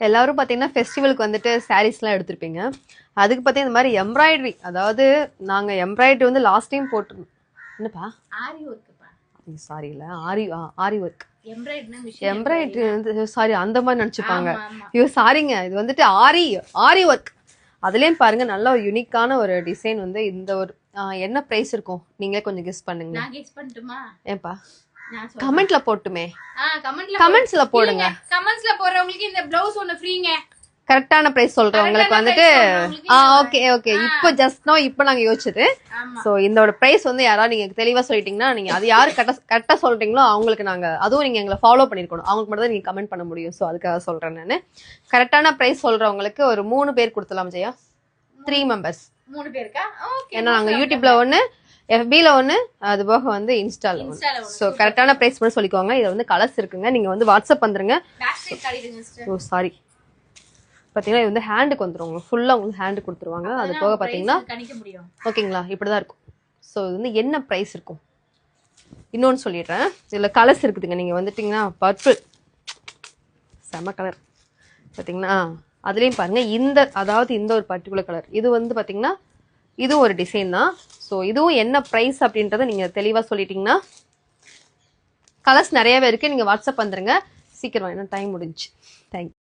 எல்லாரும் பார்த்தீங்கன்னா ஃபெஸ்டிவலுக்கு வந்துட்டு சாரீஸ்லாம் எடுத்திருப்பீங்க. அதுக்கு பார்த்தீங்கன்னா இந்த மாதிரி எம்ப்ராய்டரி, அதாவது நாங்கள் எம்ப்ராய்டரி வந்து லாஸ்ட் டைம் போட்டிருந்தோம். என்னப்பா? ஆரி ஒர்க்குப்பா. சாரி இல்லை, ஆரி ஒர்க். எம்ப்ராய்டரி வந்து சாரி அந்த மாதிரி நினச்சிப்பாங்க. ஐயோ சாரிங்க, இது வந்துட்டு ஆரி ஒர்க். அதுலேயும் பாருங்க நல்ல ஒரு யூனிக்கான ஒரு டிசைன் வந்து இந்த ஒரு என்ன ப்ரைஸ் இருக்கும் நீங்களே கொஞ்சம் கெஸ் பண்ணுங்க. நான் கெஸ் பண்ணட்டுமா? ஏன்பா கமெண்ட்ல போட்டுமே. கமெண்ட்ஸ்ல போடுங்க. கமெண்ட்ஸ்ல போறவங்களுக்கு இந்த ப்ளவுஸ் ஒன்னு ஃப்ரீங்க. கரெக்டான பிரைஸ் சொல்றவங்களுக்கு வந்துட்டு ஓகே ஓகே. இப்போ ஜஸ்ட் நோ இப்போ நாங்க யோசிச்சது. சோ இதோட பிரைஸ் வந்து யாராவது நீங்க தெளிவா சொல்லிட்டீங்கன்னா நீங்க அது யாரு கரெக்டா சொல்றீங்களோ அவங்களுக்கு நாங்க அதுவும் நீங்க எங்களை ஃபாலோ பண்ணிருக்கணும். அவங்களுக்கு மட்டும் தான் நீங்க கமெண்ட் பண்ண முடியும். சோ அதுக்காக சொல்றேன் நானு. கரெக்டான பிரைஸ் சொல்றவங்களுக்கு ஒரு 3 பேர் கொடுத்தலாம் ஜெயா. 3 மெம்பர்ஸ். 3 பேருக்கா? ஓகே. ஏன்னா நாங்க யூடியூப்ல ஒன்னு, FBல ஒன்னு, அது போக வந்து இன்ஸ்டால ஒன்னு. சோ கரெக்டான பிரைஸ் மட்டும் சொல்லிக்கோங்க. இது வந்து கலர்ஸ் இருக்குங்க. நீங்க வந்து வாட்ஸ்அப் வந்துருங்க. பேக் சைடு காட்டிடுங்க சிஸ்டர். Oh sorry. பாத்தீங்கன்னா இது வந்து ஹேண்டுக்கு வந்துருவாங்க. ஃபுல்லா உங்களுக்கு ஹேண்டு கொடுத்துருவாங்க. அது போக பாத்தீங்கன்னா ஓகேங்களா இப்படிதான் இருக்கும். ஸோ இது வந்து என்ன ப்ரைஸ் இருக்கும் இன்னொன்னு சொல்லிடுறேன். இதுல கலர்ஸ் இருக்குதுங்க. நீங்க வந்துட்டீங்கன்னா பர்பிள் செம கலர் பாத்தீங்கன்னா அதுலயும் பாருங்க. அதாவது இந்த ஒரு பர்டிகுலர் கலர் இது வந்து பாத்தீங்கன்னா இது ஒரு டிசைன் தான். ஸோ இதுவும் என்ன ப்ரைஸ் அப்படின்றத நீங்க தெளிவா சொல்லிட்டீங்கன்னா கலர்ஸ் நிறையவே இருக்கு. நீங்க வாட்ஸ்அப் வந்துருங்க சீக்கிரம், ஏன்னா டைம் முடிஞ்சு. தேங்க்யூ.